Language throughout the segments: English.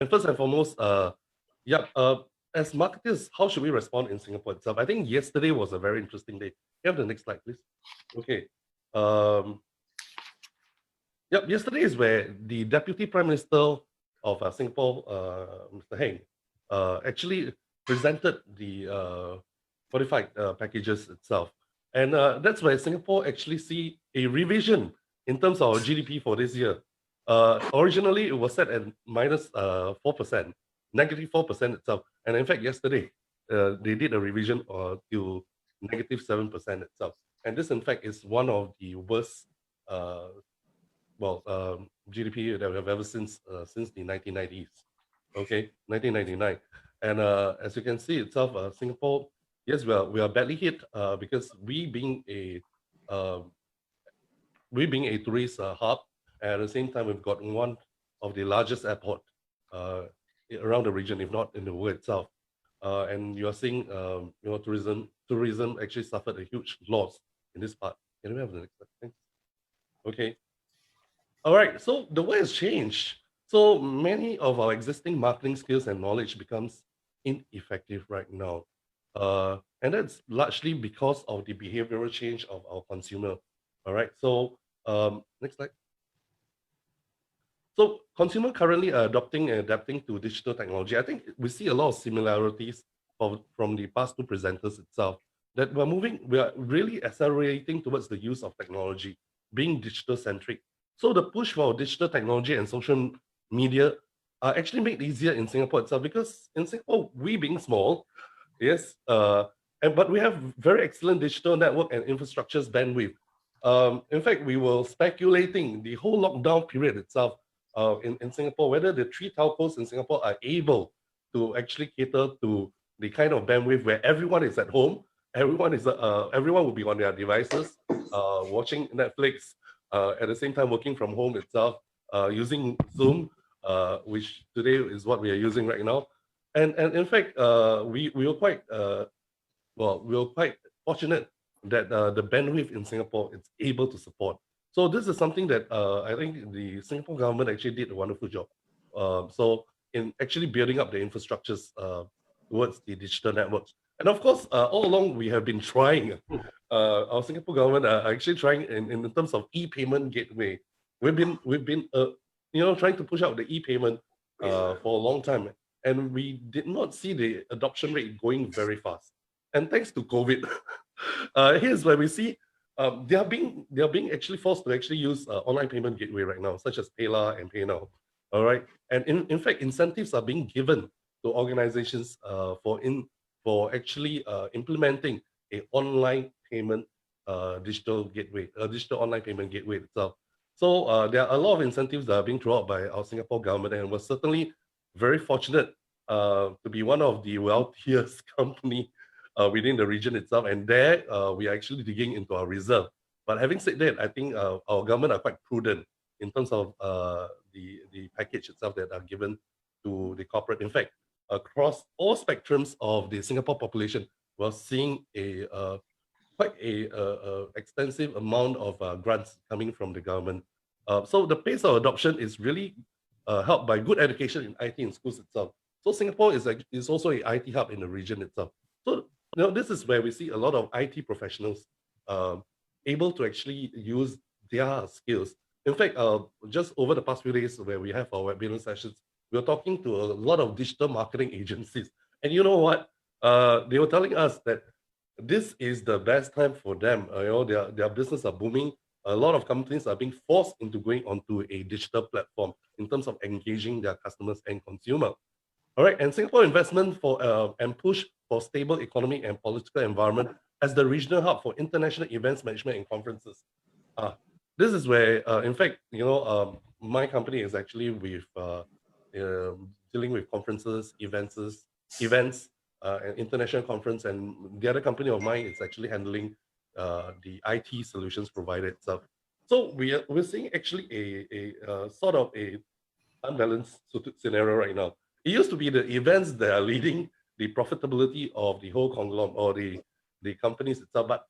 And first and foremost, yeah, as marketers, how should we respond in Singapore itself? I think yesterday was a very interesting day. Can you have the next slide, please? Okay. Um, yep, yesterday is where the Deputy Prime Minister of Singapore, Mr. Heng, actually presented the qualified packages itself. And that's where Singapore actually see a revision in terms of GDP for this year. Originally, it was set at minus 4%, negative 4% itself. And in fact, yesterday, they did a revision to negative 7% itself. And this, in fact, is one of the worst GDP that we have ever since the 1990s. Okay, 1999. And as you can see itself, Singapore, yes, we are badly hit because we being a tourist hub, and at the same time we've got one of the largest airport uh, around the region, if not in the world itself. And you are seeing, tourism actually suffered a huge loss in this part. Can we have the next slide? Thanks. Okay. All right, so the way has changed. So many of our existing marketing skills and knowledge becomes ineffective right now. And that's largely because of the behavioral change of our consumer. All right, so next slide. So consumer currently are adopting and adapting to digital technology. I think we see a lot of similarities from the past two presenters itself, that we are really accelerating towards the use of technology, being digital centric. So the push for digital technology and social media are actually made easier in Singapore itself, because in Singapore, we being small, yes, but we have very excellent digital network and infrastructures bandwidth. In fact, we were speculating the whole lockdown period itself in Singapore, whether the three telcos in Singapore are able to actually cater to the kind of bandwidth where everyone is at home, everyone will be on their devices, watching Netflix, at the same time working from home itself, using Zoom, which today is what we are using right now. And in fact, we were quite we were quite fortunate that the bandwidth in Singapore is able to support. So this is something that I think the Singapore government actually did a wonderful job. So in actually building up the infrastructures towards the digital networks. And of course, all along we have been trying, our Singapore government are actually trying in terms of e-payment gateway. We've been trying to push out the e-payment for a long time, and we did not see the adoption rate going very fast. And thanks to COVID, here's where we see they are being actually forced to actually use online payment gateway right now, such as PayLah and PayNow. All right, and in fact, incentives are being given to organizations for actually implementing a online payment digital gateway, digital online payment gateway itself. So there are a lot of incentives that are being thrown out by our Singapore government, and we're certainly very fortunate to be one of the wealthiest company within the region itself. And there we are actually digging into our reserve. But having said that, I think our government are quite prudent in terms of the package itself that are given to the corporate. In fact, across all spectrums of the Singapore population, we're seeing quite a extensive amount of grants coming from the government. So the pace of adoption is really helped by good education in IT in schools itself. So Singapore is also a IT hub in the region itself. So this is where we see a lot of IT professionals able to actually use their skills. In fact, just over the past few days where we have our webinar sessions, we are talking to a lot of digital marketing agencies. And you know what? They were telling us that this is the best time for them. Their business are booming. A lot of companies are being forced into going onto a digital platform in terms of engaging their customers and consumer. All right, and Singapore investment for and push for stable economic and political environment as the regional hub for international events management and conferences. This is where, in fact, my company is actually with dealing with conferences, events, an international conference, and the other company of mine is actually handling the IT solutions provided itself. So we're seeing actually a sort of a unbalanced scenario right now. It used to be the events that are leading the profitability of the whole conglomerate or the companies itself, but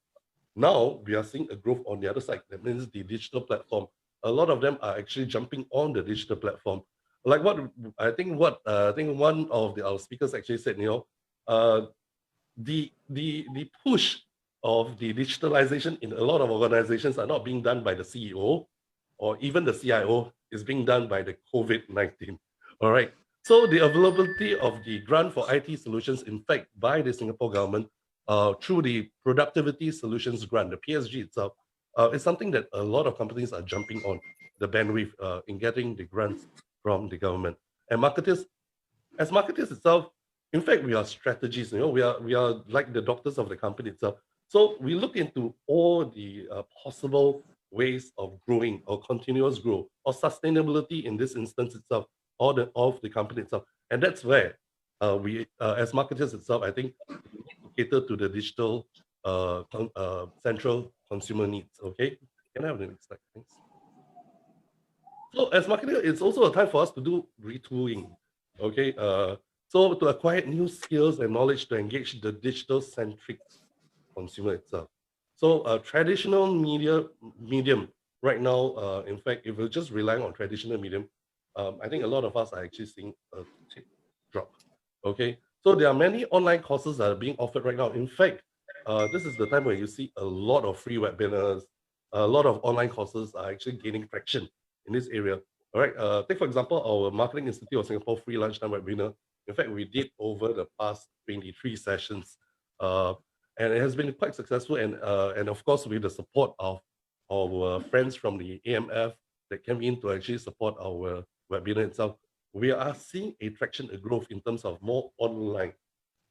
now we are seeing a growth on the other side. That means the digital platform. A lot of them are actually jumping on the digital platform. like what I think one of our speakers actually said, the push of the digitalization in a lot of organizations are not being done by the CEO or even the CIO, is being done by the COVID-19. All right. So the availability of the grant for IT solutions, in fact, by the Singapore government through the Productivity Solutions Grant, the PSG itself, is something that a lot of companies are jumping on the bandwidth in getting the grants from the government. And marketers itself, in fact, we are strategists. We are like the doctors of the company itself. So we look into all the possible ways of growing or continuous growth or sustainability in this instance itself, or of the company itself. And that's where we, as marketers itself, I think we need to cater to the digital central consumer needs. Okay, can I have the next slide, thanks? So as marketer, it's also a time for us to do retooling. Okay, so to acquire new skills and knowledge to engage the digital-centric consumer itself. So traditional medium right now, in fact, if we're just relying on traditional medium, I think a lot of us are actually seeing a tip drop. Okay, so there are many online courses that are being offered right now. In fact, this is the time where you see a lot of free webinars, a lot of online courses are actually gaining traction in this area. All right, take for example, our Marketing Institute of Singapore free lunchtime webinar. In fact, we did over the past 23 sessions, and it has been quite successful. And of course, with the support of our friends from the AMF that came in to actually support our webinar itself, we are seeing a traction, a growth in terms of more online.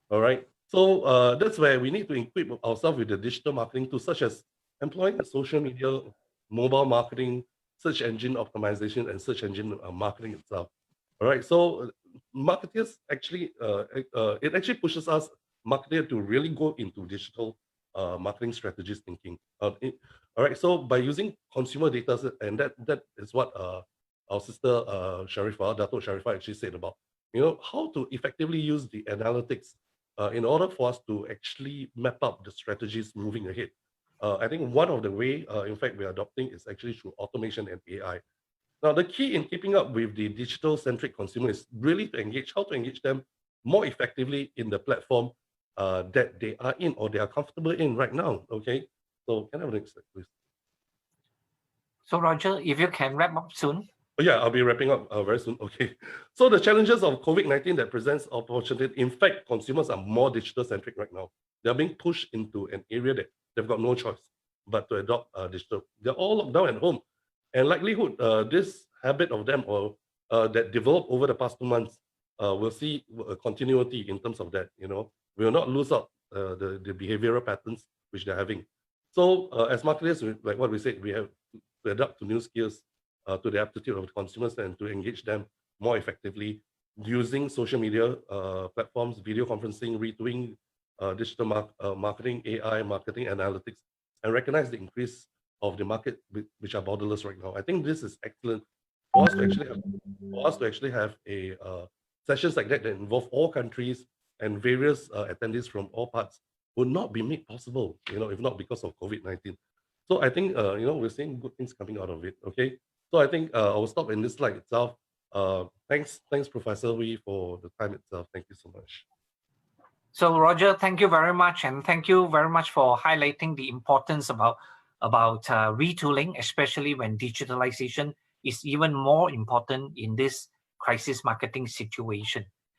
All right, so that's where we need to equip ourselves with the digital marketing tools, such as employing the social media, mobile marketing, search engine optimization, and search engine marketing itself. All right, so marketers actually, it actually pushes us marketer to really go into digital marketing strategies thinking. All right, so by using consumer data, and that is what our sister Dato' Sharifah actually said about, how to effectively use the analytics in order for us to actually map out the strategies moving ahead. I think one of the way, in fact, we're adopting is actually through automation and AI. Now, the key in keeping up with the digital-centric consumer is really to engage, how to engage them more effectively in the platform that they are in or they are comfortable in right now. Okay, so can I have the next slide, please? So, Roger, if you can wrap up soon. Oh, yeah, I'll be wrapping up very soon. Okay, so the challenges of COVID-19 that presents opportunity. In fact, consumers are more digital-centric right now. They're being pushed into an area that they've got no choice but to adopt digital. They're all locked down at home, and likelihood this habit of them or that developed over the past 2 months, we'll see a continuity in terms of that. We will not lose out the behavioral patterns which they're having. So as marketers, like what we said, we have to adapt to new skills, to the aptitude of the consumers, and to engage them more effectively using social media platforms, video conferencing, redoing digital marketing, AI marketing analytics, and recognize the increase of the market which are borderless right now. I think this is excellent for us to actually have a sessions like that involve all countries and various attendees from all parts would not be made possible, if not because of COVID-19. So I think we're seeing good things coming out of it. Okay, so I think I'll stop in this slide itself. Thanks, Professor Wee, for the time itself. Thank you so much. So, Roger, thank you very much, and thank you very much for highlighting the importance about retooling, especially when digitalization is even more important in this crisis marketing situation.